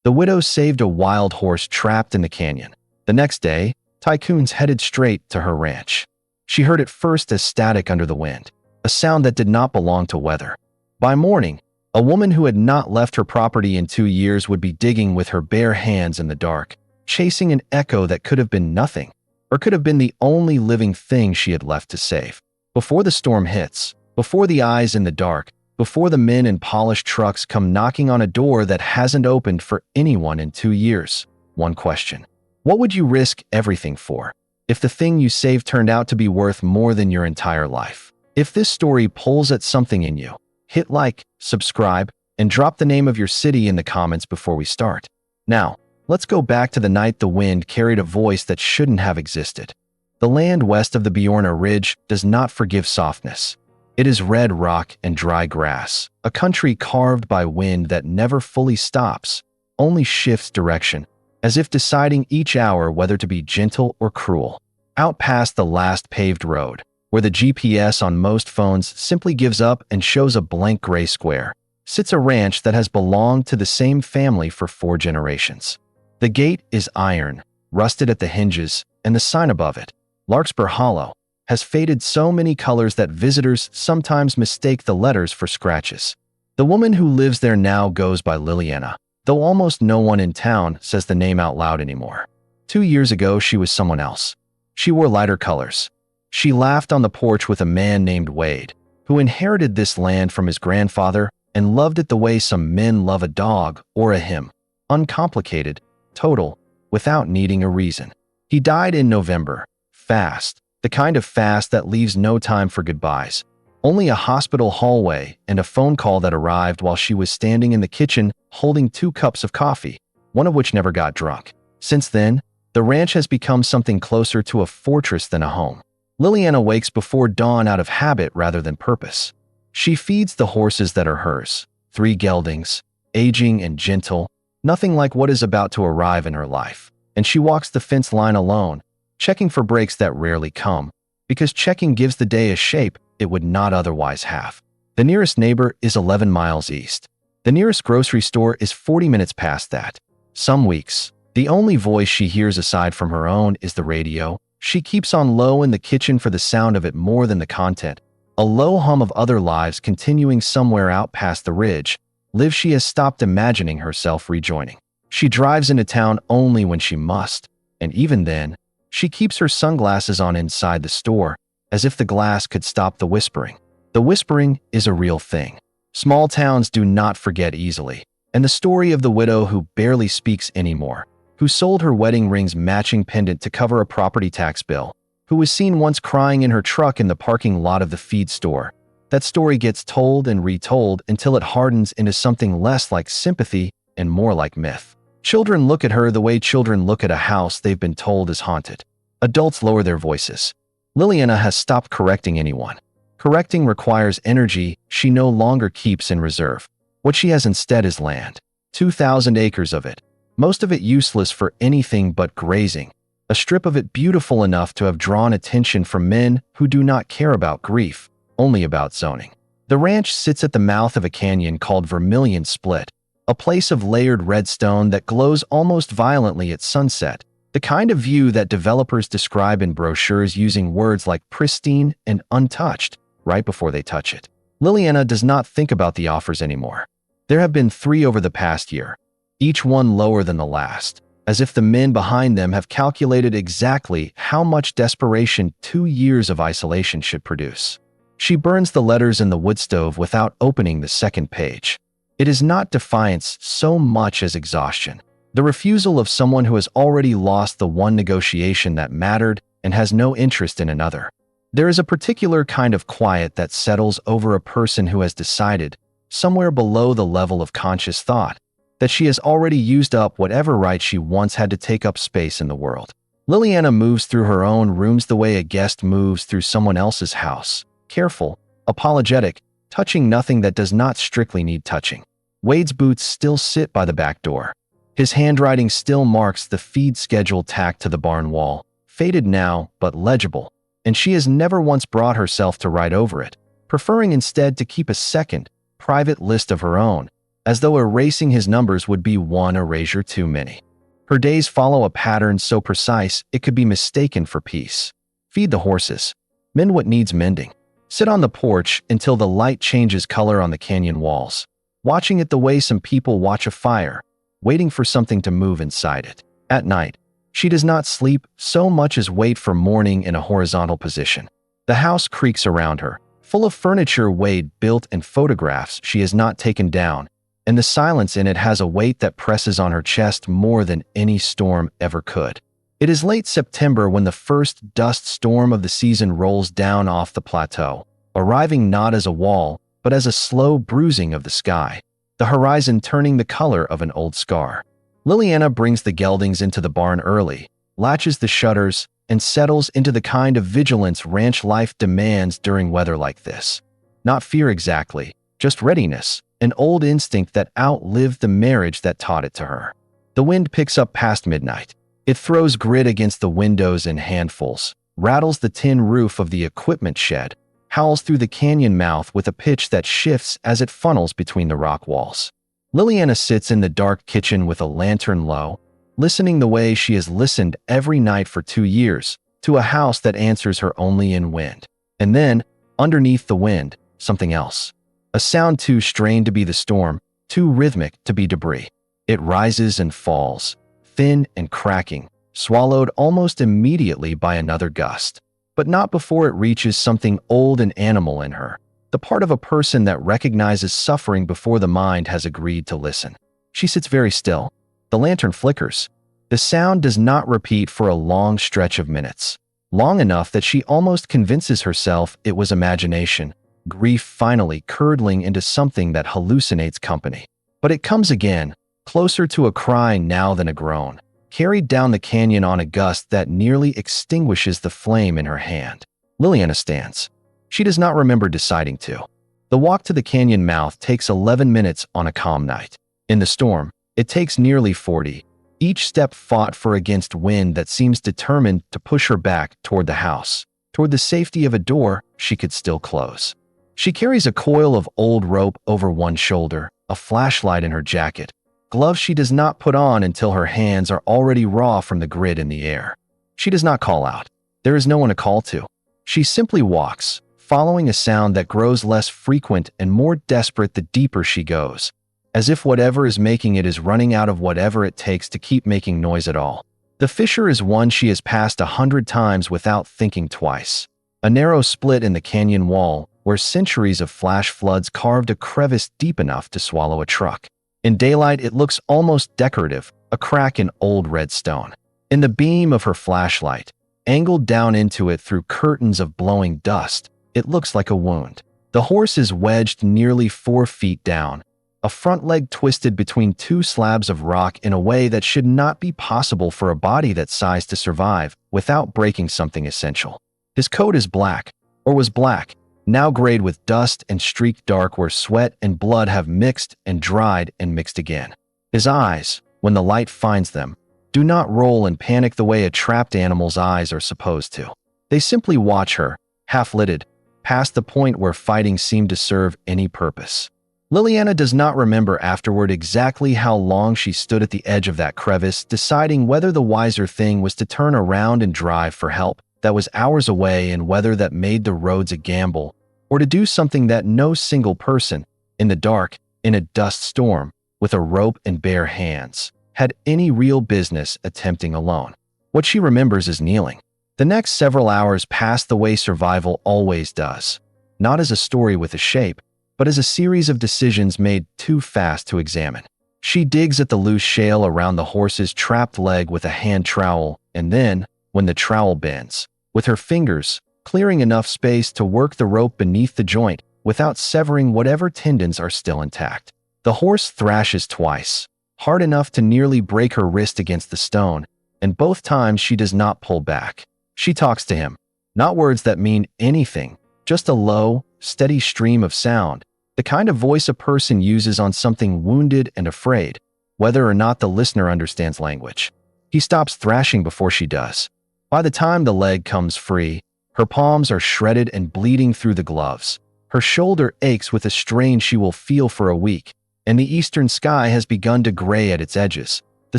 The widow saved a wild horse trapped in the canyon. The next day, Tycoons headed straight to her ranch. She heard it first as static under the wind, a sound that did not belong to weather. By morning, a woman who had not left her property in 2 years would be digging with her bare hands in the dark, chasing an echo that could have been nothing, or could have been the only living thing she had left to save. Before the storm hits, before the eyes in the dark, before the men in polished trucks come knocking on a door that hasn't opened for anyone in 2 years, one question. What would you risk everything for? If the thing you saved turned out to be worth more than your entire life? If this story pulls at something in you, hit like, subscribe, and drop the name of your city in the comments before we start. Now, let's go back to the night the wind carried a voice that shouldn't have existed. The land west of the Bjorna Ridge does not forgive softness. It is red rock and dry grass, a country carved by wind that never fully stops, only shifts direction, as if deciding each hour whether to be gentle or cruel. Out past the last paved road, where the GPS on most phones simply gives up and shows a blank gray square, sits a ranch that has belonged to the same family for 4 generations. The gate is iron, rusted at the hinges, and the sign above it, Larkspur Hollow, has faded so many colors that visitors sometimes mistake the letters for scratches. The woman who lives there now goes by Liliana, though almost no one in town says the name out loud anymore. 2 years ago, she was someone else. She wore lighter colors. She laughed on the porch with a man named Wade, who inherited this land from his grandfather and loved it the way some men love a dog or a hymn. Uncomplicated, total, without needing a reason. He died in November, fast, the kind of fast that leaves no time for goodbyes. Only a hospital hallway and a phone call that arrived while she was standing in the kitchen holding 2 cups of coffee, one of which never got drunk. Since then, the ranch has become something closer to a fortress than a home. Liliana wakes before dawn out of habit rather than purpose. She feeds the horses that are hers, 3 geldings, aging and gentle, nothing like what is about to arrive in her life. And she walks the fence line alone, checking for breaks that rarely come, because checking gives the day a shape it would not otherwise have. The nearest neighbor is 11 miles east. The nearest grocery store is 40 minutes past that. Some weeks, the only voice she hears aside from her own is the radio. She keeps on low in the kitchen for the sound of it more than the content. A low hum of other lives continuing somewhere out past the ridge, lives she has stopped imagining herself rejoining. She drives into town only when she must, and even then, she keeps her sunglasses on inside the store, as if the glass could stop the whispering. The whispering is a real thing. Small towns do not forget easily, and the story of the widow who barely speaks anymore, who sold her wedding ring's matching pendant to cover a property tax bill, who was seen once crying in her truck in the parking lot of the feed store. That story gets told and retold until it hardens into something less like sympathy and more like myth. Children look at her the way children look at a house they've been told is haunted. Adults lower their voices. Liliana has stopped correcting anyone. Correcting requires energy she no longer keeps in reserve. What she has instead is land. 2,000 acres of it. Most of it useless for anything but grazing. A strip of it beautiful enough to have drawn attention from men who do not care about grief, only about zoning. The ranch sits at the mouth of a canyon called Vermilion Split, a place of layered redstone that glows almost violently at sunset, the kind of view that developers describe in brochures using words like pristine and untouched right before they touch it. Liliana does not think about the offers anymore. There have been 3 over the past year, each one lower than the last, as if the men behind them have calculated exactly how much desperation 2 years of isolation should produce. She burns the letters in the wood stove without opening the second page. It is not defiance so much as exhaustion. The refusal of someone who has already lost the one negotiation that mattered and has no interest in another. There is a particular kind of quiet that settles over a person who has decided, somewhere below the level of conscious thought, that she has already used up whatever right she once had to take up space in the world. Liliana moves through her own rooms the way a guest moves through someone else's house, careful, apologetic, touching nothing that does not strictly need touching. Wade's boots still sit by the back door. His handwriting still marks the feed schedule tacked to the barn wall, faded now but legible, and she has never once brought herself to write over it, preferring instead to keep a second, private list of her own, as though erasing his numbers would be one erasure too many. Her days follow a pattern so precise it could be mistaken for peace. Feed the horses. Mend what needs mending. Sit on the porch until the light changes color on the canyon walls, watching it the way some people watch a fire, waiting for something to move inside it. At night, she does not sleep so much as wait for morning in a horizontal position. The house creaks around her, full of furniture weighed, built, and photographs she has not taken down, and the silence in it has a weight that presses on her chest more than any storm ever could. It is late September when the first dust storm of the season rolls down off the plateau, arriving not as a wall, but as a slow bruising of the sky, the horizon turning the color of an old scar. Liliana brings the geldings into the barn early, latches the shutters, and settles into the kind of vigilance ranch life demands during weather like this. Not fear exactly, just readiness, an old instinct that outlived the marriage that taught it to her. The wind picks up past midnight. It throws grit against the windows in handfuls, rattles the tin roof of the equipment shed, howls through the canyon mouth with a pitch that shifts as it funnels between the rock walls. Liliana sits in the dark kitchen with a lantern low, listening the way she has listened every night for 2 years, to a house that answers her only in wind. And then, underneath the wind, something else. A sound too strained to be the storm, too rhythmic to be debris. It rises and falls, thin and cracking, swallowed almost immediately by another gust. But not before it reaches something old and animal in her, the part of a person that recognizes suffering before the mind has agreed to listen. She sits very still. The lantern flickers. The sound does not repeat for a long stretch of minutes, long enough that she almost convinces herself it was imagination, grief finally curdling into something that hallucinates company. But it comes again, closer to a cry now than a groan, carried down the canyon on a gust that nearly extinguishes the flame in her hand. Liliana stands. She does not remember deciding to. The walk to the canyon mouth takes 11 minutes on a calm night. In the storm, it takes nearly 40. Each step fought for against wind that seems determined to push her back toward the house, toward the safety of a door she could still close. She carries a coil of old rope over one shoulder, a flashlight in her jacket, gloves she does not put on until her hands are already raw from the grit in the air. She does not call out. There is no one to call to. She simply walks, following a sound that grows less frequent and more desperate the deeper she goes, as if whatever is making it is running out of whatever it takes to keep making noise at all. The fissure is one she has passed 100 times without thinking twice. A narrow split in the canyon wall where centuries of flash floods carved a crevice deep enough to swallow a truck. In daylight, it looks almost decorative, a crack in old red stone. In the beam of her flashlight, angled down into it through curtains of blowing dust, it looks like a wound. The horse is wedged nearly 4 feet down, a front leg twisted between 2 slabs of rock in a way that should not be possible for a body that size to survive without breaking something essential. His coat is black, or was black, now grayed with dust and streaked dark where sweat and blood have mixed and dried and mixed again. His eyes, when the light finds them, do not roll and panic the way a trapped animal's eyes are supposed to. They simply watch her, half-lidded, past the point where fighting seemed to serve any purpose. Liliana does not remember afterward exactly how long she stood at the edge of that crevice, deciding whether the wiser thing was to turn around and drive for help that was hours away and weather that made the roads a gamble, or to do something that no single person, in the dark, in a dust storm, with a rope and bare hands, had any real business attempting alone. What she remembers is kneeling. The next several hours pass the way survival always does, not as a story with a shape, but as a series of decisions made too fast to examine. She digs at the loose shale around the horse's trapped leg with a hand trowel, and then, when the trowel bends, with her fingers, clearing enough space to work the rope beneath the joint without severing whatever tendons are still intact. The horse thrashes twice, hard enough to nearly break her wrist against the stone, and both times she does not pull back. She talks to him, not words that mean anything, just a low, steady stream of sound, the kind of voice a person uses on something wounded and afraid, whether or not the listener understands language. He stops thrashing before she does. By the time the leg comes free, her palms are shredded and bleeding through the gloves. Her shoulder aches with a strain she will feel for a week, and the eastern sky has begun to gray at its edges, the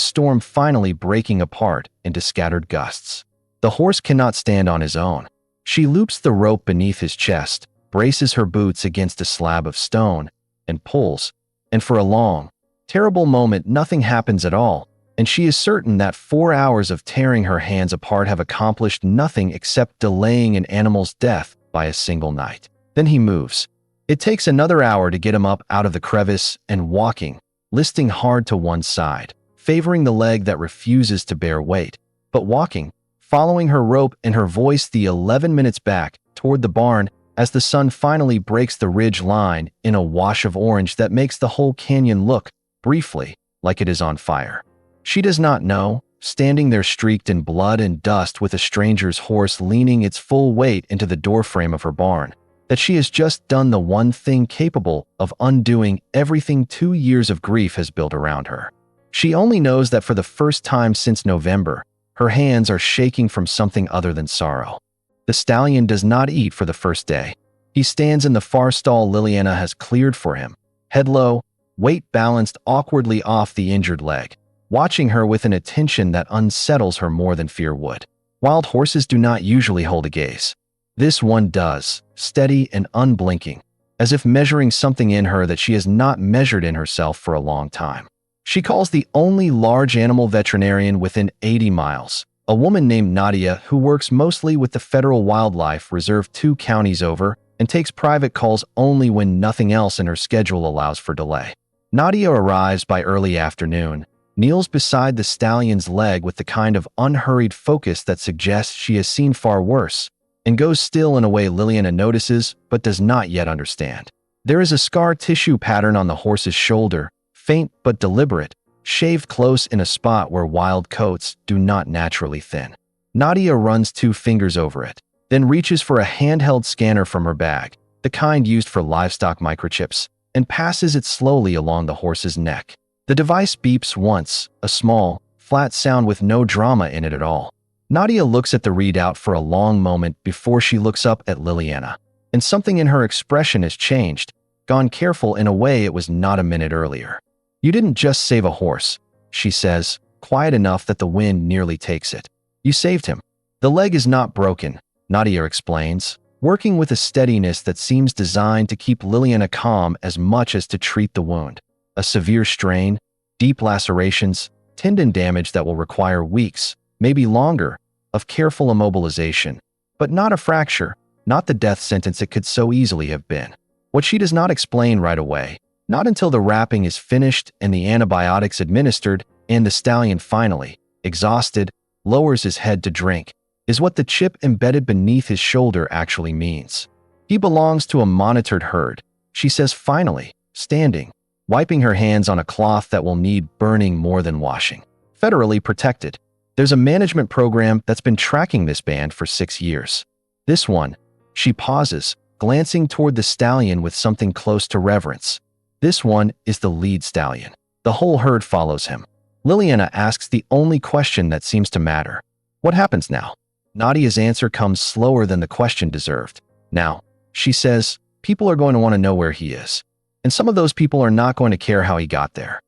storm finally breaking apart into scattered gusts. The horse cannot stand on his own. She loops the rope beneath his chest, braces her boots against a slab of stone, and pulls. And for a long, terrible moment, nothing happens at all, and she is certain that 4 hours of tearing her hands apart have accomplished nothing except delaying an animal's death by a single night. Then he moves. It takes another hour to get him up out of the crevice and walking, listing hard to one side, favoring the leg that refuses to bear weight, but walking, following her rope and her voice the 11 minutes back toward the barn as the sun finally breaks the ridge line in a wash of orange that makes the whole canyon look, briefly, like it is on fire. She does not know, standing there streaked in blood and dust with a stranger's horse leaning its full weight into the doorframe of her barn, that she has just done the one thing capable of undoing everything 2 years of grief has built around her. She only knows that for the first time since November, her hands are shaking from something other than sorrow. The stallion does not eat for the first day. He stands in the far stall Liliana has cleared for him, head low, weight balanced awkwardly off the injured leg, watching her with an attention that unsettles her more than fear would. Wild horses do not usually hold a gaze. This one does, steady and unblinking, as if measuring something in her that she has not measured in herself for a long time. She calls the only large animal veterinarian within 80 miles, a woman named Nadia who works mostly with the Federal Wildlife Reserve 2 counties over and takes private calls only when nothing else in her schedule allows for delay. Nadia arrives by early afternoon, kneels beside the stallion's leg with the kind of unhurried focus that suggests she has seen far worse, and goes still in a way Liliana notices but does not yet understand. There is a scar tissue pattern on the horse's shoulder, faint but deliberate, shaved close in a spot where wild coats do not naturally thin. Nadia runs 2 fingers over it, then reaches for a handheld scanner from her bag, the kind used for livestock microchips, and passes it slowly along the horse's neck. The device beeps once, a small, flat sound with no drama in it at all. Nadia looks at the readout for a long moment before she looks up at Liliana, and something in her expression has changed, gone careful in a way it was not a minute earlier. "You didn't just save a horse," she says, quiet enough that the wind nearly takes it. "You saved him. The leg is not broken," Nadia explains, working with a steadiness that seems designed to keep Liliana calm as much as to treat the wound. A severe strain, deep lacerations, tendon damage that will require weeks, maybe longer, of careful immobilization, but not a fracture, not the death sentence it could so easily have been. What she does not explain right away, not until the wrapping is finished and the antibiotics administered and the stallion finally, exhausted, lowers his head to drink, is what the chip embedded beneath his shoulder actually means. He belongs to a monitored herd, she says finally, standing, wiping her hands on a cloth that will need burning more than washing. Federally protected. There's a management program that's been tracking this band for 6 years. This one, she pauses, glancing toward the stallion with something close to reverence. This one is the lead stallion. The whole herd follows him. Liliana asks the only question that seems to matter. What happens now? Nadia's answer comes slower than the question deserved. Now, she says, people are going to want to know where he is. And some of those people are not going to care how he got there.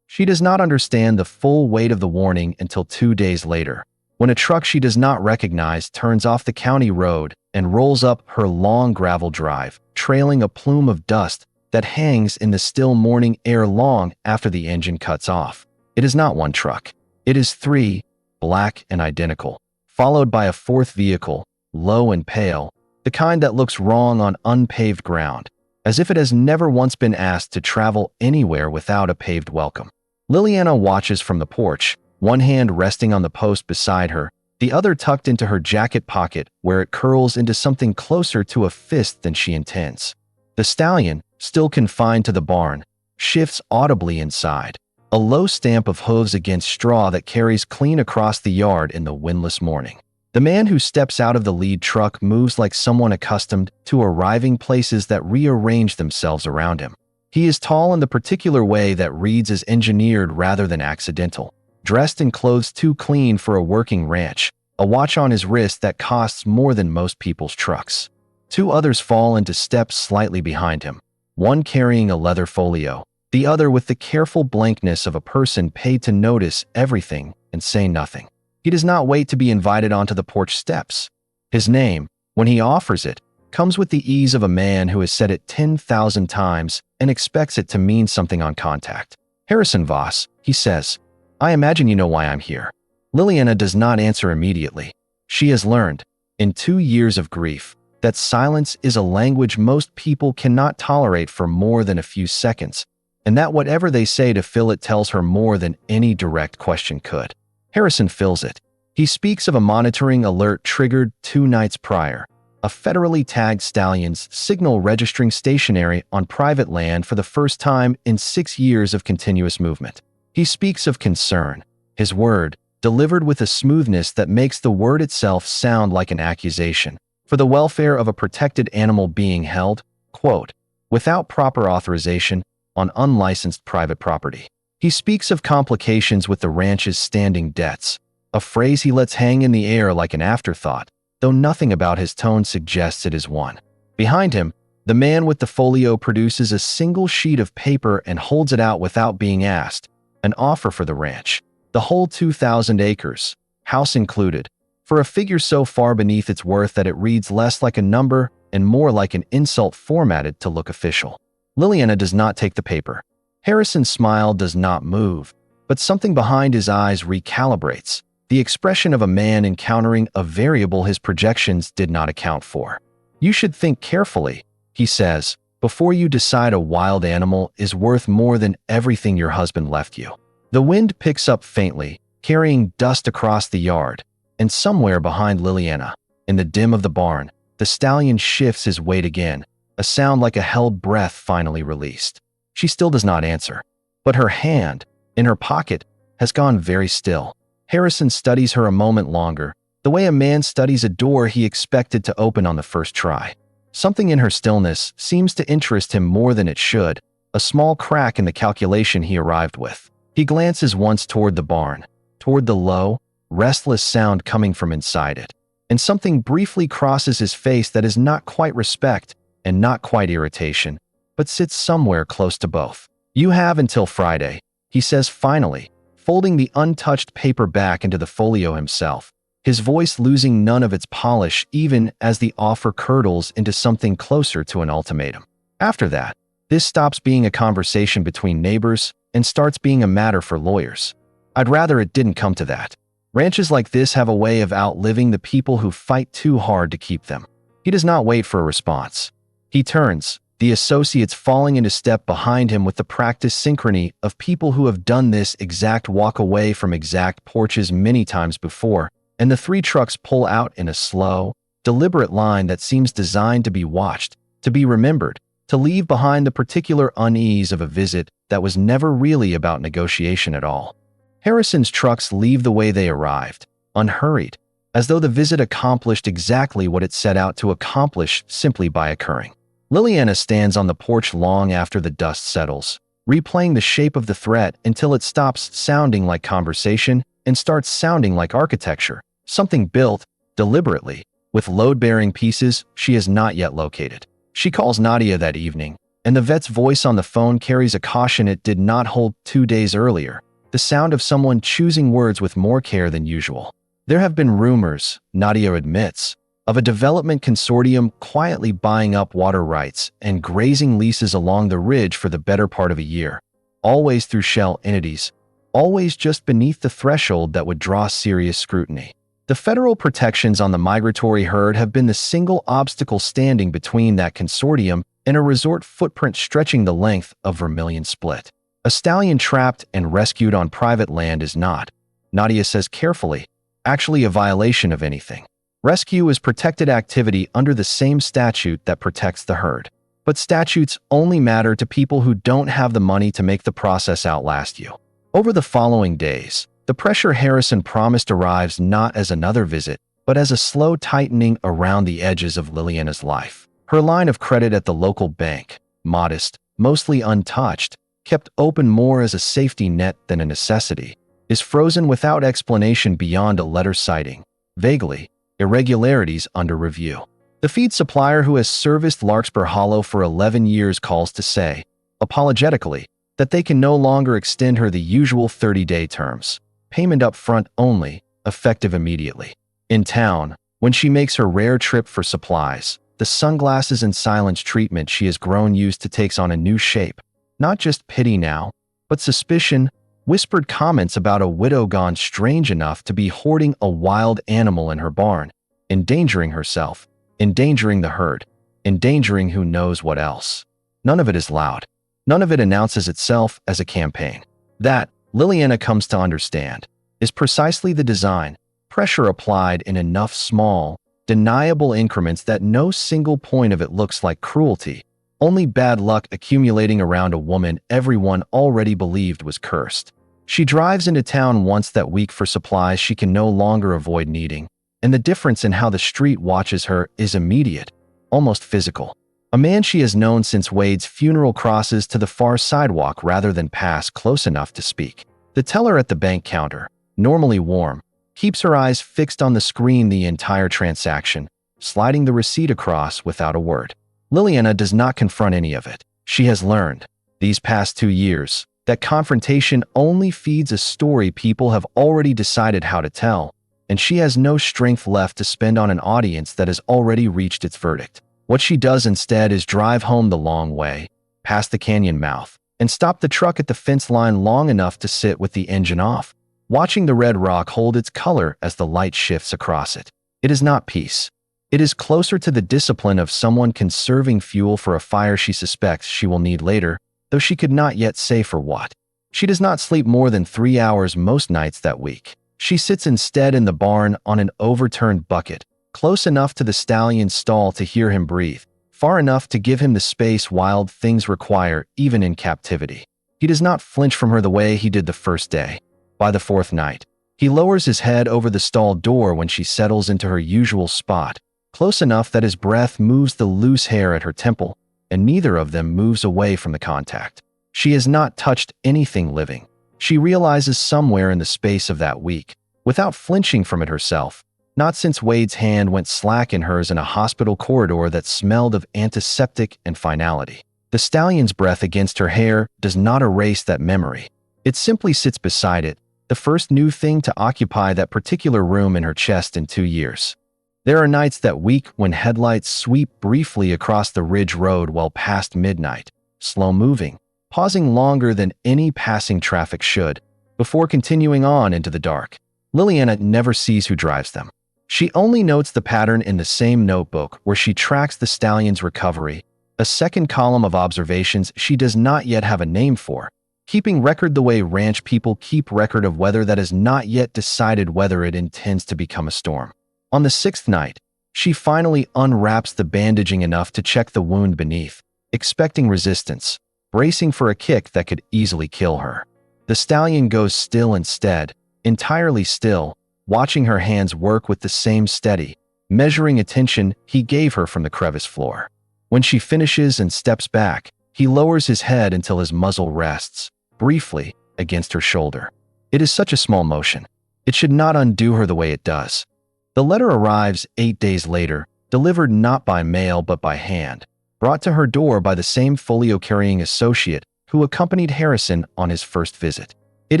She does not understand the full weight of the warning until 2 days later, when a truck she does not recognize turns off the county road and rolls up her long gravel drive, trailing a plume of dust that hangs in the still morning air long after the engine cuts off. It is not one truck. It is 3, black and identical, followed by a 4th vehicle, low and pale, the kind that looks wrong on unpaved ground, as if it has never once been asked to travel anywhere without a paved welcome. Liliana watches from the porch, one hand resting on the post beside her, the other tucked into her jacket pocket where it curls into something closer to a fist than she intends. The stallion, still confined to the barn, shifts audibly inside, a low stamp of hooves against straw that carries clean across the yard in the windless morning. The man who steps out of the lead truck moves like someone accustomed to arriving places that rearrange themselves around him. He is tall in the particular way that reads as engineered rather than accidental, dressed in clothes too clean for a working ranch, a watch on his wrist that costs more than most people's trucks. 2 others fall into step slightly behind him, one carrying a leather folio, the the other with the careful blankness of a person paid to notice everything and say nothing. He does not wait to be invited onto the porch steps. His name, when he offers it, comes with the ease of a man who has said it 10,000 times and expects it to mean something on contact. "Harrison Voss," he says. "I imagine you know why I'm here." Liliana does not answer immediately. She has learned, in 2 years of grief, that silence is a language most people cannot tolerate for more than a few seconds, and that whatever they say to fill it tells her more than any direct question could. Harrison fills it. He speaks of a monitoring alert triggered 2 nights prior, a federally tagged Stallion's signal registering stationary on private land for the first time in 6 years of continuous movement. He speaks of concern, his word, delivered with a smoothness that makes the word itself sound like an accusation, for the welfare of a protected animal being held, quote, without proper authorization, on unlicensed private property. He speaks of complications with the ranch's standing debts, a phrase he lets hang in the air like an afterthought, though nothing about his tone suggests it is one. Behind him, the man with the folio produces a single sheet of paper and holds it out without being asked, an offer for the ranch. The whole 2,000 acres, house included, for a figure so far beneath its worth that it reads less like a number and more like an insult formatted to look official. Liliana does not take the paper. Harrison's smile does not move, but something behind his eyes recalibrates, the expression of a man encountering a variable his projections did not account for. "You should think carefully," he says, "before you decide a wild animal is worth more than everything your husband left you." The wind picks up faintly, carrying dust across the yard, and somewhere behind Liliana, in the dim of the barn, the stallion shifts his weight again, a sound like a held breath finally released. She still does not answer, but her hand, in her pocket, has gone very still. Harrison studies her a moment longer, the way a man studies a door he expected to open on the first try. Something in her stillness seems to interest him more than it should, a small crack in the calculation he arrived with. He glances once toward the barn, toward the low, restless sound coming from inside it, and something briefly crosses his face that is not quite respect and not quite irritation, but sits somewhere close to both. "You have until Friday," he says finally, folding the untouched paper back into the folio himself, his voice losing none of its polish even as the offer curdles into something closer to an ultimatum. After that, this stops being a conversation between neighbors and starts being a matter for lawyers. I'd rather it didn't come to that. Ranches like this have a way of outliving the people who fight too hard to keep them. He does not wait for a response. He turns, the associates falling into step behind him with the practiced synchrony of people who have done this exact walk away from exact porches many times before, and the 3 trucks pull out in a slow, deliberate line that seems designed to be watched, to be remembered, to leave behind the particular unease of a visit that was never really about negotiation at all. Harrison's trucks leave the way they arrived, unhurried, as though the visit accomplished exactly what it set out to accomplish simply by occurring. Liliana stands on the porch long after the dust settles, replaying the shape of the threat until it stops sounding like conversation and starts sounding like architecture, something built, deliberately, with load-bearing pieces she has not yet located. She calls Nadia that evening, and the vet's voice on the phone carries a caution it did not hold 2 days earlier, the sound of someone choosing words with more care than usual. There have been rumors, Nadia admits, of a development consortium quietly buying up water rights and grazing leases along the ridge for the better part of a year, always through shell entities, always just beneath the threshold that would draw serious scrutiny. The federal protections on the migratory herd have been the single obstacle standing between that consortium and a resort footprint stretching the length of Vermilion Split. A stallion trapped and rescued on private land is not, Nadia says carefully, actually a violation of anything. Rescue is protected activity under the same statute that protects the herd. But statutes only matter to people who don't have the money to make the process outlast you. Over the following days, the pressure Harrison promised arrives not as another visit, but as a slow tightening around the edges of Liliana's life. Her line of credit at the local bank, modest, mostly untouched, kept open more as a safety net than a necessity, is frozen without explanation beyond a letter citing, vaguely, irregularities under review. The feed supplier who has serviced Larkspur Hollow for 11 years calls to say, apologetically, that they can no longer extend her the usual 30-day terms. Payment up front only, effective immediately. In town, when she makes her rare trip for supplies, the sunglasses and silence treatment she has grown used to takes on a new shape. Not just pity now, but suspicion, whispered comments about a widow gone strange enough to be hoarding a wild animal in her barn, endangering herself, endangering the herd, endangering who knows what else. None of it is loud. None of it announces itself as a campaign. That, Liliana comes to understand, is precisely the design, pressure applied in enough small, deniable increments that no single point of it looks like cruelty, only bad luck accumulating around a woman everyone already believed was cursed. She drives into town once that week for supplies she can no longer avoid needing, and the difference in how the street watches her is immediate, almost physical. A man she has known since Wade's funeral crosses to the far sidewalk rather than pass close enough to speak. The teller at the bank counter, normally warm, keeps her eyes fixed on the screen the entire transaction, sliding the receipt across without a word. Liliana does not confront any of it. She has learned, these past 2 years, that confrontation only feeds a story people have already decided how to tell, and she has no strength left to spend on an audience that has already reached its verdict. What she does instead is drive home the long way, past the canyon mouth, and stop the truck at the fence line long enough to sit with the engine off, watching the red rock hold its color as the light shifts across it. It is not peace. It is closer to the discipline of someone conserving fuel for a fire she suspects she will need later, though she could not yet say for what. She does not sleep more than 3 hours most nights that week. She sits instead in the barn on an overturned bucket, close enough to the stallion's stall to hear him breathe, far enough to give him the space wild things require even in captivity. He does not flinch from her the way he did the first day. By the 4th night, he lowers his head over the stall door when she settles into her usual spot, close enough that his breath moves the loose hair at her temple, and neither of them moves away from the contact. She has not touched anything living. She realizes somewhere in the space of that week, without flinching from it herself, not since Wade's hand went slack in hers in a hospital corridor that smelled of antiseptic and finality. The stallion's breath against her hair does not erase that memory. It simply sits beside it, the first new thing to occupy that particular room in her chest in 2 years. There are nights that week when headlights sweep briefly across the ridge road well past midnight, slow-moving, pausing longer than any passing traffic should, before continuing on into the dark. Liliana never sees who drives them. She only notes the pattern in the same notebook where she tracks the stallion's recovery, a second column of observations she does not yet have a name for, keeping record the way ranch people keep record of weather that has not yet decided whether it intends to become a storm. On the 6th night, she finally unwraps the bandaging enough to check the wound beneath, expecting resistance, bracing for a kick that could easily kill her. The stallion goes still instead, entirely still, watching her hands work with the same steady, measuring attention he gave her from the crevice floor. When she finishes and steps back, he lowers his head until his muzzle rests, briefly, against her shoulder. It is such a small motion. It should not undo her the way it does. The letter arrives 8 days later, delivered not by mail but by hand, brought to her door by the same folio-carrying associate who accompanied Harrison on his first visit. It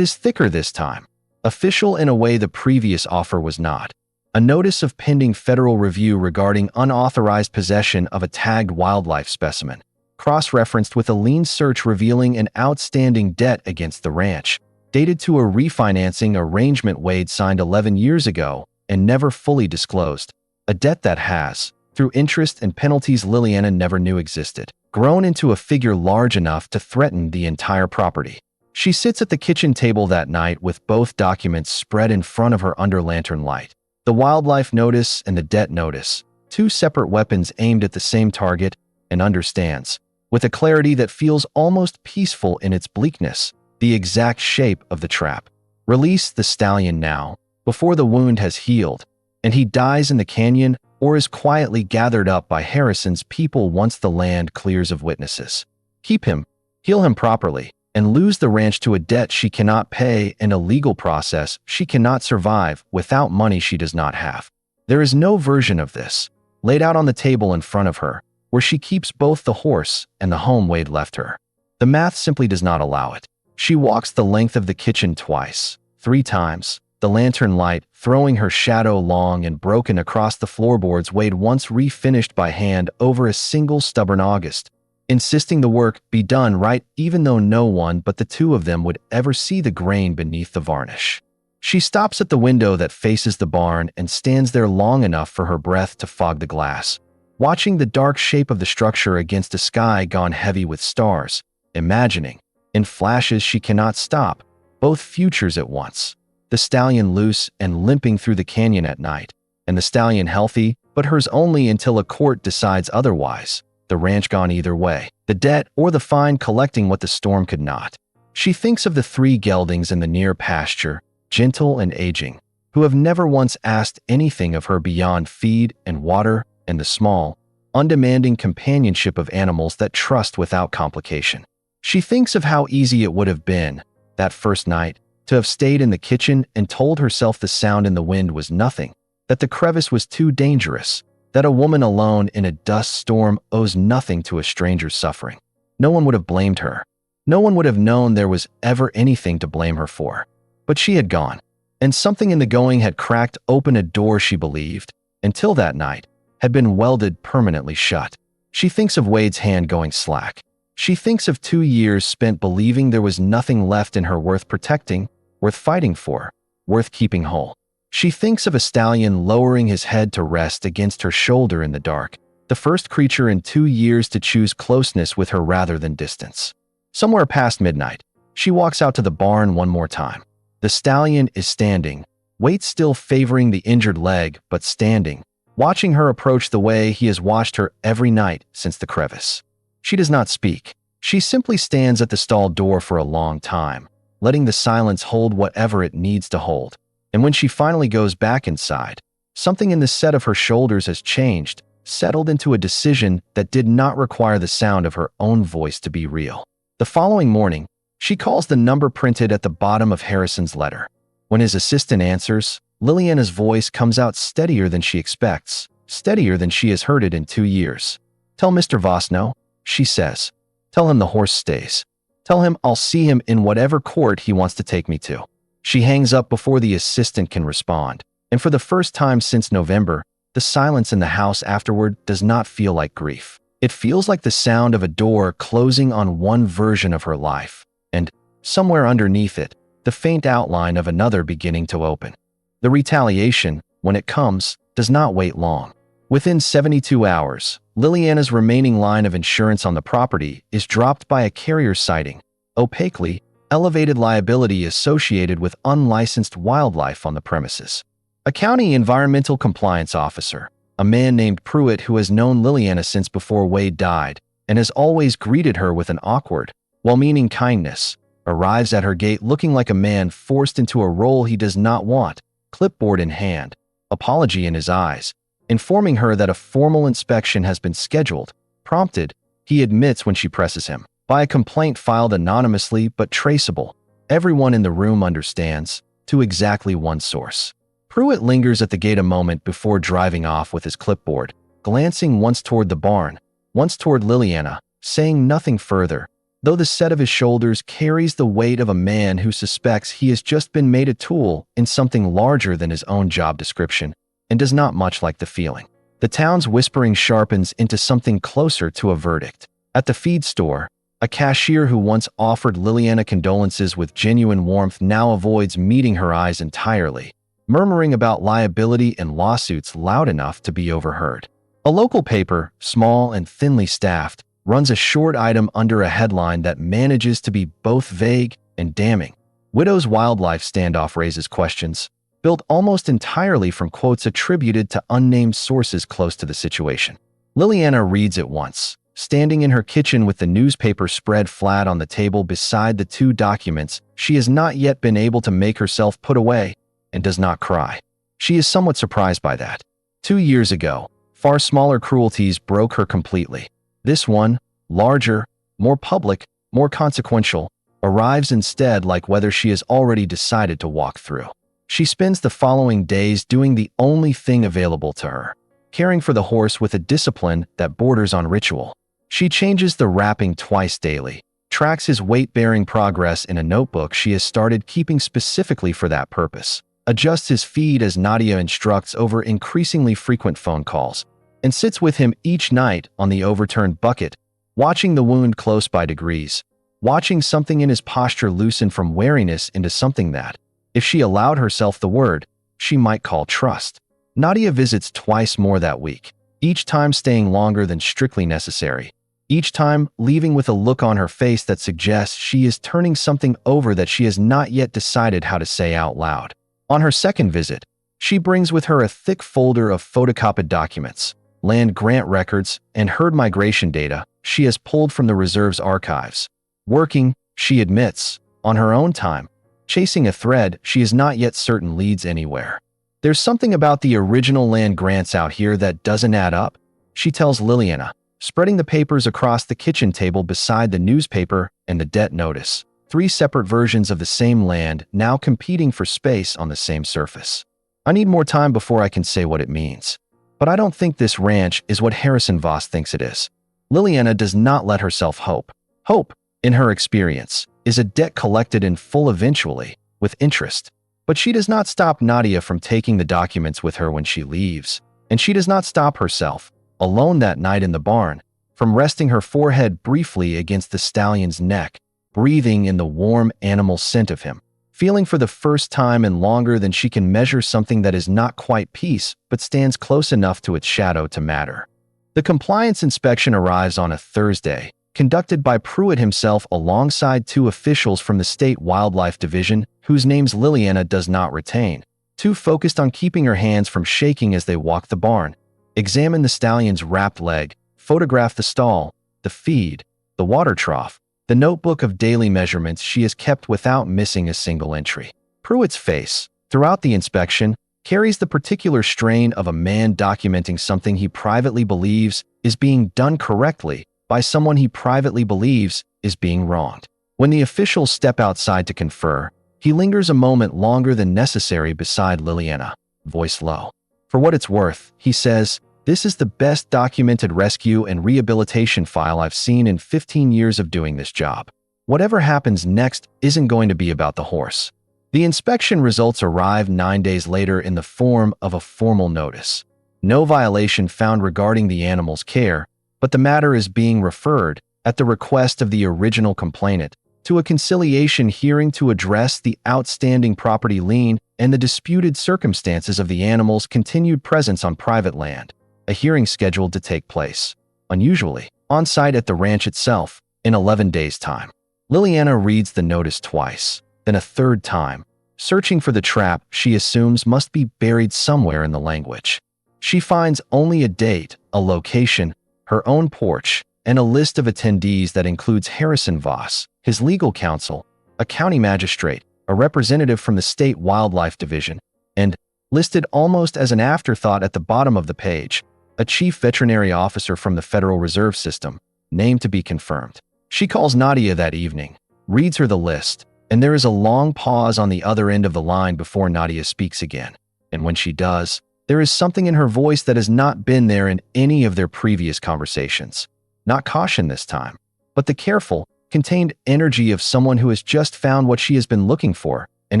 is thicker this time, official in a way the previous offer was not. A notice of pending federal review regarding unauthorized possession of a tagged wildlife specimen, cross-referenced with a lien search revealing an outstanding debt against the ranch, dated to a refinancing arrangement Wade signed 11 years ago and never fully disclosed, a debt that has, through interest and penalties Liliana never knew existed, grown into a figure large enough to threaten the entire property. She sits at the kitchen table that night with both documents spread in front of her under lantern light. The wildlife notice and the debt notice, 2 separate weapons aimed at the same target, and understands, with a clarity that feels almost peaceful in its bleakness, the exact shape of the trap. Release the stallion now, before the wound has healed, and he dies in the canyon or is quietly gathered up by Harrison's people once the land clears of witnesses. Keep him, heal him properly, and lose the ranch to a debt she cannot pay and a legal process she cannot survive without money she does not have. There is no version of this, laid out on the table in front of her, where she keeps both the horse and the home Wade left her. The math simply does not allow it. She walks the length of the kitchen twice, 3 times, the lantern light, throwing her shadow long and broken across the floorboards weighed once refinished by hand over a single stubborn August, insisting the work be done right even though no one but the two of them would ever see the grain beneath the varnish. She stops at the window that faces the barn and stands there long enough for her breath to fog the glass, watching the dark shape of the structure against a sky gone heavy with stars, imagining, in flashes she cannot stop, both futures at once. The stallion loose and limping through the canyon at night, and the stallion healthy, but hers only until a court decides otherwise. The ranch gone either way, the debt or the fine collecting what the storm could not. She thinks of the 3 geldings in the near pasture, gentle and aging, who have never once asked anything of her beyond feed and water, and the small, undemanding companionship of animals that trust without complication. She thinks of how easy it would have been, that first night, to have stayed in the kitchen and told herself the sound in the wind was nothing, that the crevice was too dangerous, that a woman alone in a dust storm owes nothing to a stranger's suffering. No one would have blamed her. No one would have known there was ever anything to blame her for. But she had gone, and something in the going had cracked open a door she believed, until that night, had been welded permanently shut. She thinks of Wade's hand going slack. She thinks of 2 years spent believing there was nothing left in her worth protecting, worth fighting for, worth keeping whole. She thinks of a stallion lowering his head to rest against her shoulder in the dark, the first creature in 2 years to choose closeness with her rather than distance. Somewhere past midnight, she walks out to the barn one more time. The stallion is standing, weight still favoring the injured leg, but standing, watching her approach the way he has watched her every night since the crevice. She does not speak. She simply stands at the stall door for a long time, letting the silence hold whatever it needs to hold. And when she finally goes back inside, something in the set of her shoulders has changed, settled into a decision that did not require the sound of her own voice to be real. The following morning, she calls the number printed at the bottom of Harrison's letter. When his assistant answers, Liliana's voice comes out steadier than she expects, steadier than she has heard it in 2 years. "Tell Mr. Voss no," she says. "Tell him the horse stays. Tell him I'll see him in whatever court he wants to take me to." She hangs up before the assistant can respond, and for the first time since November, the silence in the house afterward does not feel like grief. It feels like the sound of a door closing on one version of her life, and, somewhere underneath it, the faint outline of another beginning to open. The retaliation, when it comes, does not wait long. Within 72 hours, Liliana's remaining line of insurance on the property is dropped by a carrier citing, opaquely, elevated liability associated with unlicensed wildlife on the premises. A county environmental compliance officer, a man named Pruitt who has known Liliana since before Wade died and has always greeted her with an awkward, well-meaning kindness, arrives at her gate looking like a man forced into a role he does not want, clipboard in hand, apology in his eyes, informing her that a formal inspection has been scheduled, prompted, he admits when she presses him, by a complaint filed anonymously but traceable. Everyone in the room understands, to exactly one source. Pruitt lingers at the gate a moment before driving off with his clipboard, glancing once toward the barn, once toward Liliana, saying nothing further, though the set of his shoulders carries the weight of a man who suspects he has just been made a tool in something larger than his own job description, and does not much like the feeling. The town's whispering sharpens into something closer to a verdict. At the feed store, a cashier who once offered Liliana condolences with genuine warmth now avoids meeting her eyes entirely, murmuring about liability and lawsuits loud enough to be overheard. A local paper, small and thinly staffed, runs a short item under a headline that manages to be both vague and damning. Widow's wildlife standoff raises questions, built almost entirely from quotes attributed to unnamed sources close to the situation. Liliana reads it once, standing in her kitchen with the newspaper spread flat on the table beside the 2 documents she has not yet been able to make herself put away, and does not cry. She is somewhat surprised by that. 2 years ago, far smaller cruelties broke her completely. This one, larger, more public, more consequential, arrives instead like whether she has already decided to walk through. She spends the following days doing the only thing available to her, caring for the horse with a discipline that borders on ritual. She changes the wrapping twice daily, tracks his weight-bearing progress in a notebook she has started keeping specifically for that purpose, adjusts his feed as Nadia instructs over increasingly frequent phone calls, and sits with him each night on the overturned bucket, watching the wound close by degrees, watching something in his posture loosen from wariness into something that, if she allowed herself the word, she might call trust. Nadia visits twice more that week, each time staying longer than strictly necessary, each time leaving with a look on her face that suggests she is turning something over that she has not yet decided how to say out loud. On her second visit, she brings with her a thick folder of photocopied documents, land grant records, and herd migration data she has pulled from the reserve's archives. Working, she admits, on her own time, chasing a thread she is not yet certain leads anywhere. There's something about the original land grants out here that doesn't add up, she tells Liliana, spreading the papers across the kitchen table beside the newspaper and the debt notice. 3 separate versions of the same land now competing for space on the same surface. I need more time before I can say what it means. But I don't think this ranch is what Harrison Voss thinks it is. Liliana does not let herself hope. Hope, in her experience, is a debt collected in full eventually, with interest. But she does not stop Nadia from taking the documents with her when she leaves, and she does not stop herself, alone that night in the barn, from resting her forehead briefly against the stallion's neck, breathing in the warm animal scent of him, feeling for the first time in longer than she can measure something that is not quite peace but stands close enough to its shadow to matter. The compliance inspection arrives on a Thursday, conducted by Pruitt himself alongside 2 officials from the State Wildlife Division, whose names Liliana does not retain, 2 focused on keeping her hands from shaking as they walk the barn, examine the stallion's wrapped leg, photograph the stall, the feed, the water trough, the notebook of daily measurements she has kept without missing a single entry. Pruitt's face, throughout the inspection, carries the particular strain of a man documenting something he privately believes is being done correctly by someone he privately believes is being wronged. When the officials step outside to confer, he lingers a moment longer than necessary beside Liliana, voice low. For what it's worth, he says, this is the best documented rescue and rehabilitation file I've seen in 15 years of doing this job. Whatever happens next isn't going to be about the horse. The inspection results arrive 9 days later in the form of a formal notice. No violation found regarding the animal's care, but the matter is being referred, at the request of the original complainant, to a conciliation hearing to address the outstanding property lien and the disputed circumstances of the animal's continued presence on private land. A hearing scheduled to take place, unusually, on-site at the ranch itself, in 11 days' time. Liliana reads the notice twice, then a third time, searching for the trap she assumes must be buried somewhere in the language. She finds only a date, a location, her own porch, and a list of attendees that includes Harrison Voss, his legal counsel, a county magistrate, a representative from the State Wildlife Division, and, listed almost as an afterthought at the bottom of the page, a chief veterinary officer from the Federal Reserve System, name to be confirmed. She calls Nadia that evening, reads her the list, and there is a long pause on the other end of the line before Nadia speaks again. And when she does, there is something in her voice that has not been there in any of their previous conversations. Not caution this time, but the careful, contained energy of someone who has just found what she has been looking for and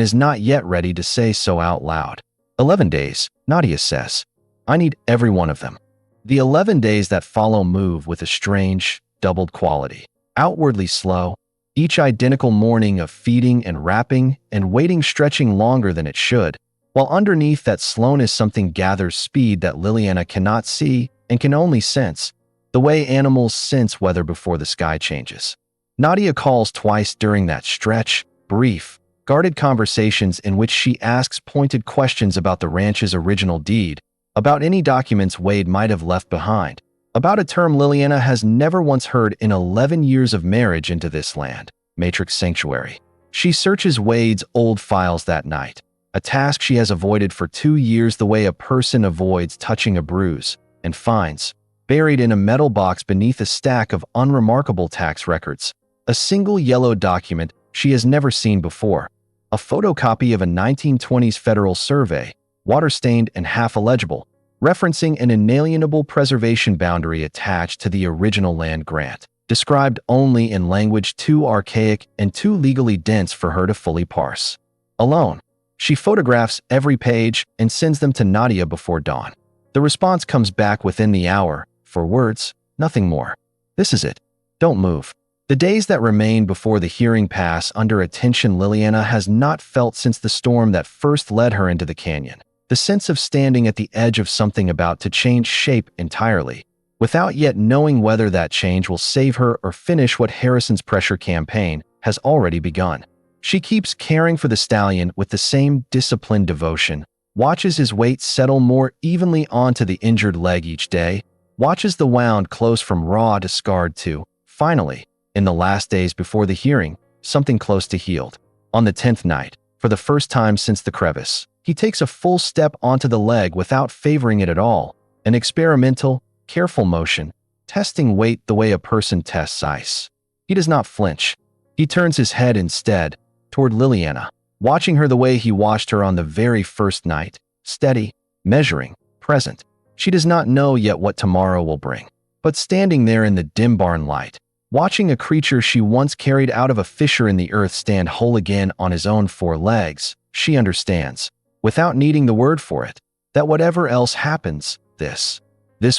is not yet ready to say so out loud. 11 days, Nadia says. I need every one of them. The 11 days that follow move with a strange, doubled quality. Outwardly slow, each identical morning of feeding and wrapping and waiting stretching longer than it should, while underneath that slowness something gathers speed that Liliana cannot see and can only sense, the way animals sense weather before the sky changes. Nadia calls twice during that stretch, brief, guarded conversations in which she asks pointed questions about the ranch's original deed, about any documents Wade might have left behind, about a term Liliana has never once heard in 11 years of marriage into this land, Matrix Sanctuary. She searches Wade's old files that night, a task she has avoided for 2 years the way a person avoids touching a bruise, and finds, buried in a metal box beneath a stack of unremarkable tax records, a single yellow document she has never seen before, a photocopy of a 1920s federal survey, water-stained and half-illegible, referencing an inalienable preservation boundary attached to the original land grant. described only in language too archaic and too legally dense for her to fully parse. Alone, she photographs every page and sends them to Nadia before dawn. The response comes back within the hour, 4 words, nothing more. This is it. Don't move. The days that remain before the hearing pass under a tension Liliana has not felt since the storm that first led her into the canyon. The sense of standing at the edge of something about to change shape entirely, without yet knowing whether that change will save her or finish what Harrison's pressure campaign has already begun. She keeps caring for the stallion with the same disciplined devotion, watches his weight settle more evenly onto the injured leg each day, watches the wound close from raw to scarred to, finally, in the last days before the hearing, something close to healed. On the 10th night, for the first time since the crevice, he takes a full step onto the leg without favoring it at all, an experimental, careful motion, testing weight the way a person tests ice. He does not flinch. He turns his head instead, toward Liliana, watching her the way he watched her on the very first night, steady, measuring, present. She does not know yet what tomorrow will bring, but standing there in the dim barn light, watching a creature she once carried out of a fissure in the earth stand whole again on his own 4 legs, she understands, without needing the word for it, that whatever else happens, this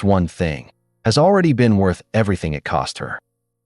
one thing, has already been worth everything it cost her.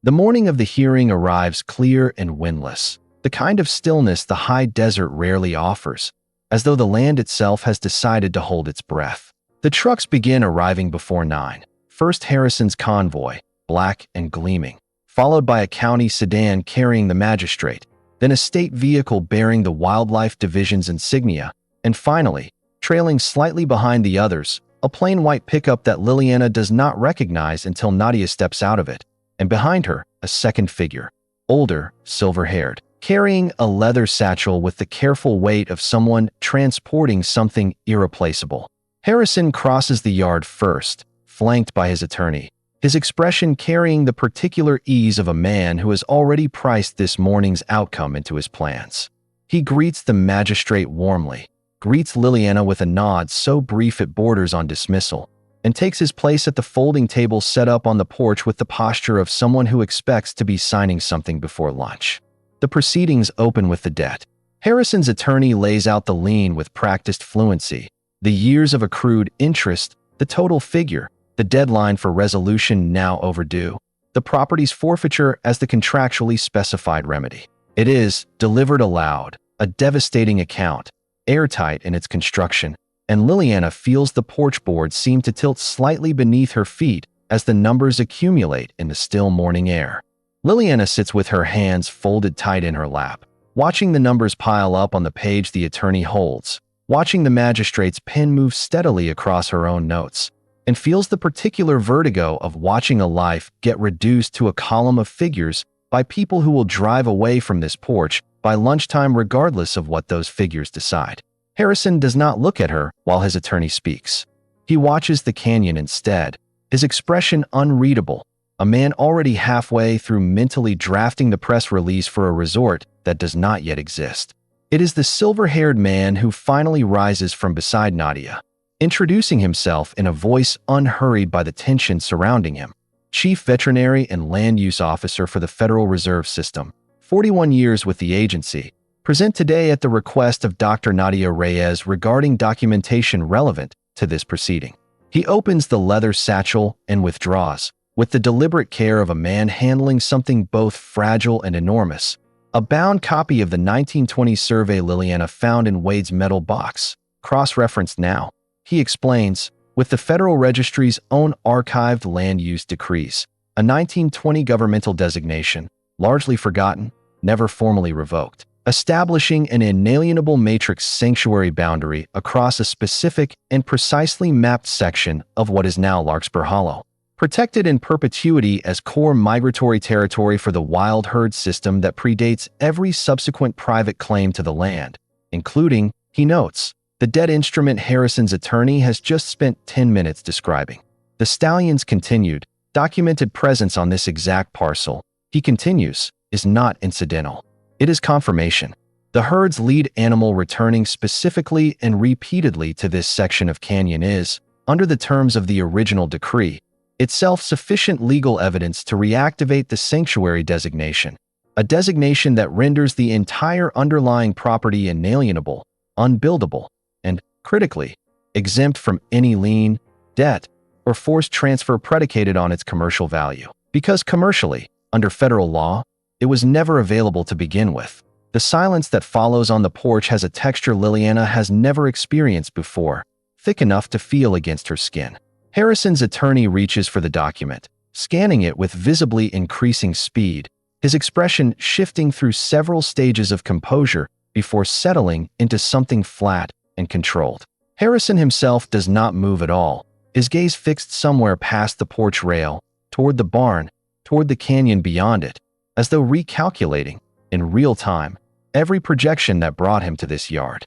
The morning of the hearing arrives clear and windless, the kind of stillness the high desert rarely offers, as though the land itself has decided to hold its breath. The trucks begin arriving before 9. First Harrison's convoy, black and gleaming, followed by a county sedan carrying the magistrate, then a state vehicle bearing the Wildlife Division's insignia, and finally, trailing slightly behind the others, a plain white pickup that Liliana does not recognize until Nadia steps out of it, and behind her, a second figure, older, silver-haired, carrying a leather satchel with the careful weight of someone transporting something irreplaceable. Harrison crosses the yard first, flanked by his attorney, his expression carrying the particular ease of a man who has already priced this morning's outcome into his plans. He greets the magistrate warmly, greets Liliana with a nod so brief it borders on dismissal, and takes his place at the folding table set up on the porch with the posture of someone who expects to be signing something before lunch. The proceedings open with the debt. Harrison's attorney lays out the lien with practiced fluency, the years of accrued interest, the total figure, the deadline for resolution now overdue, the property's forfeiture as the contractually specified remedy. It is, delivered aloud, a devastating account, airtight in its construction, and Liliana feels the porch board seem to tilt slightly beneath her feet as the numbers accumulate in the still morning air. Liliana sits with her hands folded tight in her lap, watching the numbers pile up on the page the attorney holds, watching the magistrate's pen move steadily across her own notes, and feels the particular vertigo of watching a life get reduced to a column of figures by people who will drive away from this porch by lunchtime regardless of what those figures decide. Harrison does not look at her while his attorney speaks. He watches the canyon instead, his expression unreadable, a man already halfway through mentally drafting the press release for a resort that does not yet exist. It is the silver-haired man who finally rises from beside Nadia, introducing himself in a voice unhurried by the tension surrounding him. Chief Veterinary and Land Use Officer for the Federal Reserve System, 41 years with the agency, present today at the request of Dr. Nadia Reyes regarding documentation relevant to this proceeding. He opens the leather satchel and withdraws, with the deliberate care of a man handling something both fragile and enormous, a bound copy of the 1920 survey Liliana found in Wade's metal box, cross-referenced now. He explains, with the Federal Registry's own archived land use decrees, a 1920 governmental designation, largely forgotten, never formally revoked, establishing an inalienable matrix sanctuary boundary across a specific and precisely mapped section of what is now Larkspur Hollow, protected in perpetuity as core migratory territory for the wild herd system that predates every subsequent private claim to the land, including, he notes, the dead instrument Harrison's attorney has just spent 10 minutes describing. The Stallion's continued, documented presence on this exact parcel, he continues, is not incidental. It is confirmation. The herd's lead animal returning specifically and repeatedly to this section of canyon is, under the terms of the original decree, itself sufficient legal evidence to reactivate the sanctuary designation, a designation that renders the entire underlying property inalienable, unbuildable, and, critically, exempt from any lien, debt, or forced transfer predicated on its commercial value. Because commercially, under federal law, it was never available to begin with. The silence that follows on the porch has a texture Liliana has never experienced before, thick enough to feel against her skin. Harrison's attorney reaches for the document, scanning it with visibly increasing speed, his expression shifting through several stages of composure before settling into something flat and controlled. Harrison himself does not move at all, his gaze fixed somewhere past the porch rail, toward the barn, toward the canyon beyond it, as though recalculating, in real time, every projection that brought him to this yard.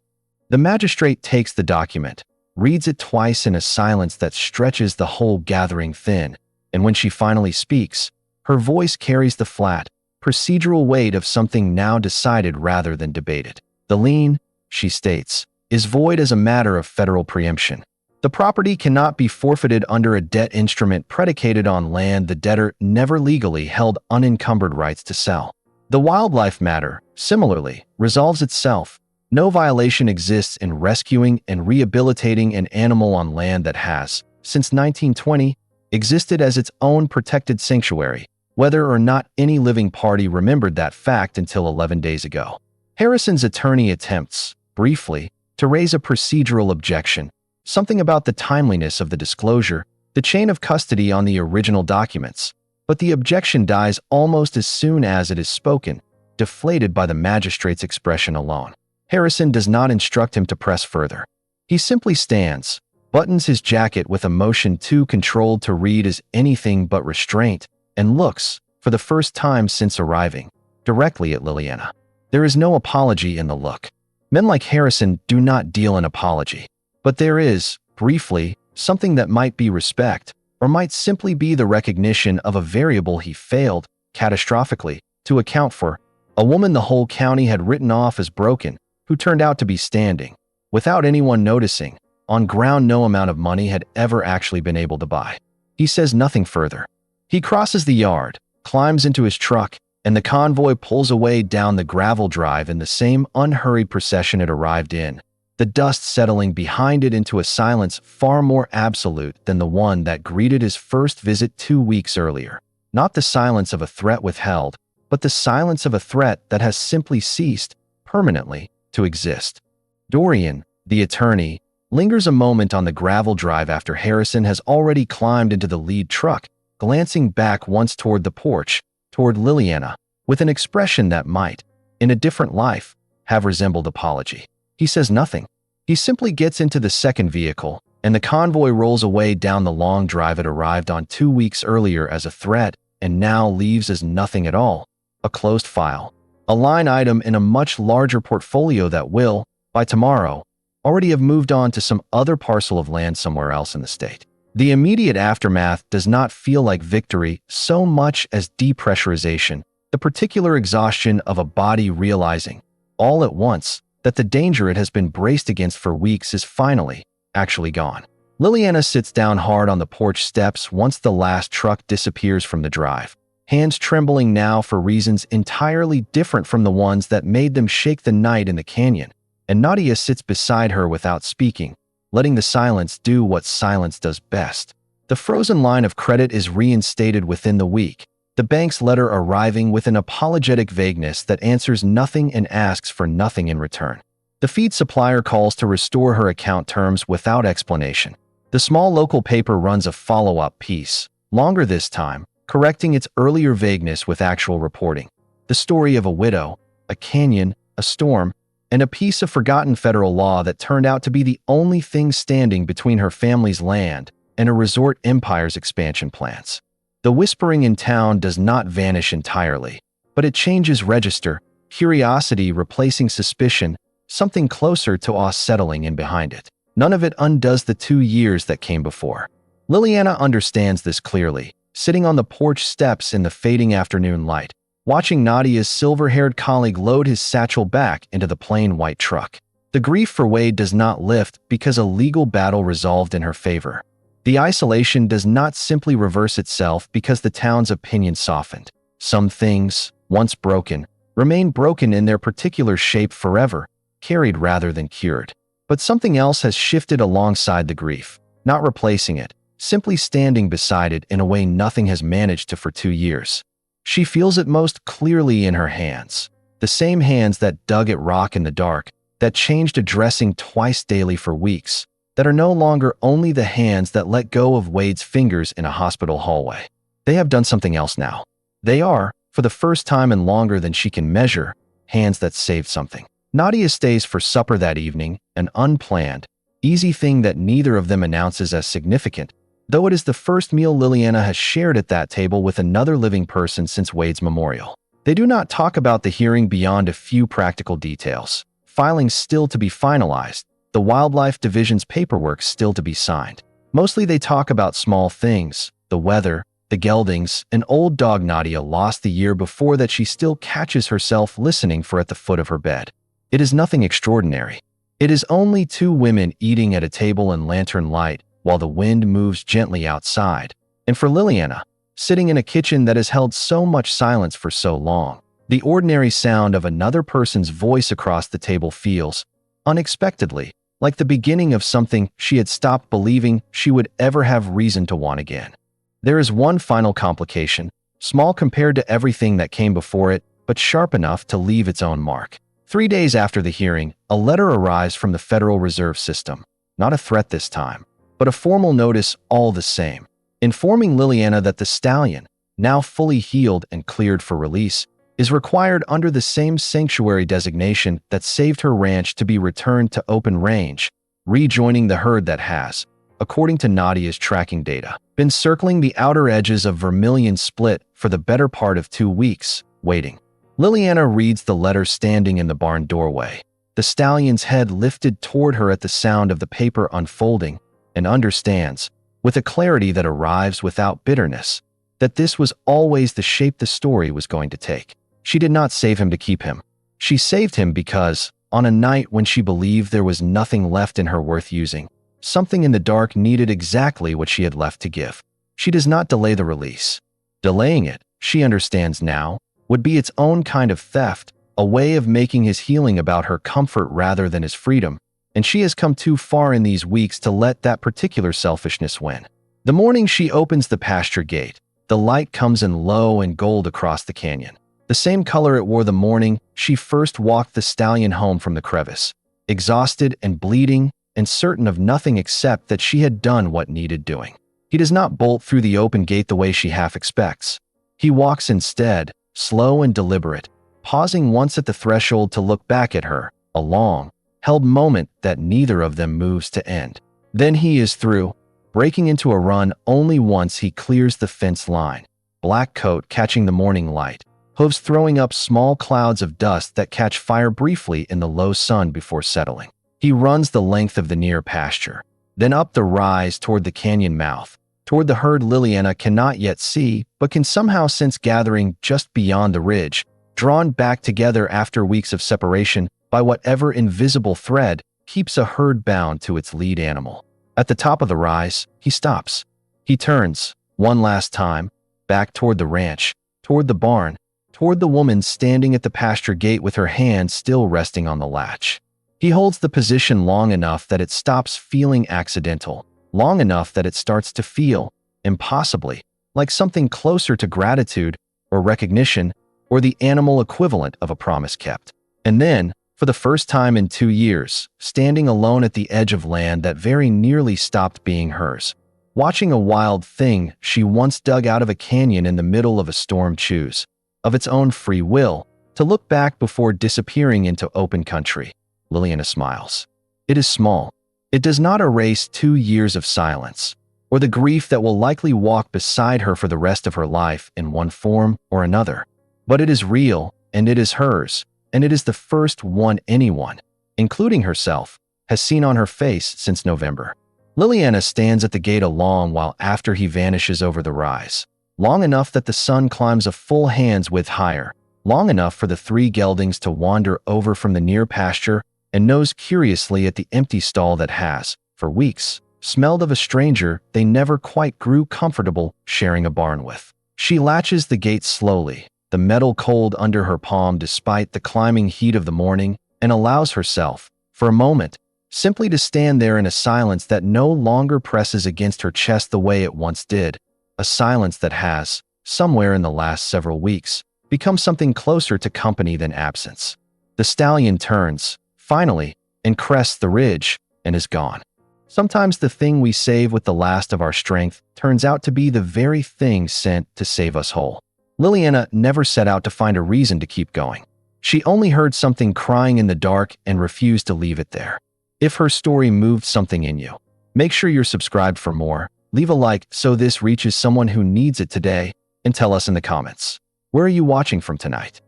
The magistrate takes the document, reads it twice in a silence that stretches the whole gathering thin, and when she finally speaks, her voice carries the flat, procedural weight of something now decided rather than debated. The lien, she states, is void as a matter of federal preemption. The property cannot be forfeited under a debt instrument predicated on land the debtor never legally held unencumbered rights to sell. The wildlife matter, similarly, resolves itself. No violation exists in rescuing and rehabilitating an animal on land that has, since 1920, existed as its own protected sanctuary, whether or not any living party remembered that fact until 11 days ago. Harrison's attorney attempts, briefly, to raise a procedural objection, something about the timeliness of the disclosure, the chain of custody on the original documents, but the objection dies almost as soon as it is spoken, deflated by the magistrate's expression alone. Harrison does not instruct him to press further. He simply stands, buttons his jacket with a motion too controlled to read as anything but restraint, and looks, for the first time since arriving, directly at Liliana. There is no apology in the look. Men like Harrison do not deal in apology. But there is, briefly, something that might be respect, or might simply be the recognition of a variable he failed, catastrophically, to account for, a woman the whole county had written off as broken, who turned out to be standing, without anyone noticing, on ground no amount of money had ever actually been able to buy. He says nothing further. He crosses the yard, climbs into his truck, and the convoy pulls away down the gravel drive in the same unhurried procession it arrived in, the dust settling behind it into a silence far more absolute than the one that greeted his first visit 2 weeks earlier. Not the silence of a threat withheld, but the silence of a threat that has simply ceased, permanently, to exist. Dorian, the attorney, lingers a moment on the gravel drive after Harrison has already climbed into the lead truck, glancing back once toward the porch, toward Liliana, with an expression that might, in a different life, have resembled apology. He says nothing. He simply gets into the second vehicle, and the convoy rolls away down the long drive it arrived on 2 weeks earlier as a threat and now leaves as nothing at all, a closed file, a line item in a much larger portfolio that will, by tomorrow, already have moved on to some other parcel of land somewhere else in the state. The immediate aftermath does not feel like victory so much as depressurization, the particular exhaustion of a body realizing, all at once, that the danger it has been braced against for weeks is finally, actually gone. Liliana sits down hard on the porch steps once the last truck disappears from the drive, hands trembling now for reasons entirely different from the ones that made them shake the night in the canyon, and Nadia sits beside her without speaking, letting the silence do what silence does best. The frozen line of credit is reinstated within the week, the bank's letter arriving with an apologetic vagueness that answers nothing and asks for nothing in return. The feed supplier calls to restore her account terms without explanation. The small local paper runs a follow-up piece, longer this time, correcting its earlier vagueness with actual reporting. The story of a widow, a canyon, a storm, and a piece of forgotten federal law that turned out to be the only thing standing between her family's land and a resort empire's expansion plans. The whispering in town does not vanish entirely, but it changes register, curiosity replacing suspicion, something closer to awe settling in behind it. None of it undoes the 2 years that came before. Liliana understands this clearly, sitting on the porch steps in the fading afternoon light, watching Nadia's silver-haired colleague load his satchel back into the plain white truck. The grief for Wade does not lift because a legal battle resolved in her favor. The isolation does not simply reverse itself because the town's opinion softened. Some things, once broken, remain broken in their particular shape forever, carried rather than cured. But something else has shifted alongside the grief, not replacing it, simply standing beside it in a way nothing has managed to for 2 years. She feels it most clearly in her hands. The same hands that dug at rock in the dark, that changed a dressing twice daily for weeks, that are no longer only the hands that let go of Wade's fingers in a hospital hallway. They have done something else now. They are, for the first time and longer than she can measure, hands that saved something. Nadia stays for supper that evening, an unplanned, easy thing that neither of them announces as significant, though it is the first meal Liliana has shared at that table with another living person since Wade's memorial. They do not talk about the hearing beyond a few practical details. Filings still to be finalized, the Wildlife Division's paperwork still to be signed. Mostly they talk about small things, the weather, the geldings, an old dog Nadia lost the year before that she still catches herself listening for at the foot of her bed. It is nothing extraordinary. It is only 2 women eating at a table in lantern light while the wind moves gently outside. And for Liliana, sitting in a kitchen that has held so much silence for so long, the ordinary sound of another person's voice across the table feels, unexpectedly, like the beginning of something she had stopped believing she would ever have reason to want again. There is one final complication, small compared to everything that came before it, but sharp enough to leave its own mark. 3 days after the hearing, a letter arrives from the Federal Reserve System. Not a threat this time, but a formal notice all the same, informing Liliana that the Stallion, now fully healed and cleared for release, is required under the same sanctuary designation that saved her ranch to be returned to open range, rejoining the herd that has, according to Nadia's tracking data, been circling the outer edges of Vermilion Split for the better part of 2 weeks, waiting. Liliana reads the letter standing in the barn doorway, the Stallion's head lifted toward her at the sound of the paper unfolding, and understands, with a clarity that arrives without bitterness, that this was always the shape the story was going to take. She did not save him to keep him. She saved him because, on a night when she believed there was nothing left in her worth using, something in the dark needed exactly what she had left to give. She does not delay the release. Delaying it, she understands now, would be its own kind of theft, a way of making his healing about her comfort rather than his freedom, and she has come too far in these weeks to let that particular selfishness win. The morning she opens the pasture gate, the light comes in low and gold across the canyon. The same color it wore the morning she first walked the Stallion home from the crevice, exhausted and bleeding and certain of nothing except that she had done what needed doing. He does not bolt through the open gate the way she half expects. He walks instead, slow and deliberate, pausing once at the threshold to look back at her, a long, held moment that neither of them moves to end. Then he is through, breaking into a run only once he clears the fence line, black coat catching the morning light, hooves throwing up small clouds of dust that catch fire briefly in the low sun before settling. He runs the length of the near pasture, then up the rise toward the canyon mouth, toward the herd Liliana cannot yet see but can somehow sense gathering just beyond the ridge, drawn back together after weeks of separation by whatever invisible thread keeps a herd bound to its lead animal. At the top of the rise, he stops. He turns, one last time, back toward the ranch, toward the barn, toward the woman standing at the pasture gate with her hand still resting on the latch. He holds the position long enough that it stops feeling accidental, long enough that it starts to feel, impossibly, like something closer to gratitude or recognition or the animal equivalent of a promise kept. And then, for the first time in 2 years, standing alone at the edge of land that very nearly stopped being hers, watching a wild thing she once dug out of a canyon in the middle of a storm choose, of its own free will, to look back before disappearing into open country. Liliana smiles. It is small. It does not erase 2 years of silence, or the grief that will likely walk beside her for the rest of her life in one form or another. But it is real, and it is hers, and it is the first one anyone, including herself, has seen on her face since November. Liliana stands at the gate a long while after he vanishes over the rise, long enough that the sun climbs a full hand's width higher, long enough for the 3 geldings to wander over from the near pasture and nose curiously at the empty stall that has, for weeks, smelled of a stranger they never quite grew comfortable sharing a barn with. She latches the gate slowly, the metal cold under her palm despite the climbing heat of the morning, and allows herself, for a moment, simply to stand there in a silence that no longer presses against her chest the way it once did, a silence that has, somewhere in the last several weeks, become something closer to company than absence. The stallion turns, finally, and crests the ridge, and is gone. Sometimes the thing we save with the last of our strength turns out to be the very thing sent to save us whole. Liliana never set out to find a reason to keep going. She only heard something crying in the dark and refused to leave it there. If her story moved something in you, make sure you're subscribed for more, leave a like so this reaches someone who needs it today, and tell us in the comments. Where are you watching from tonight?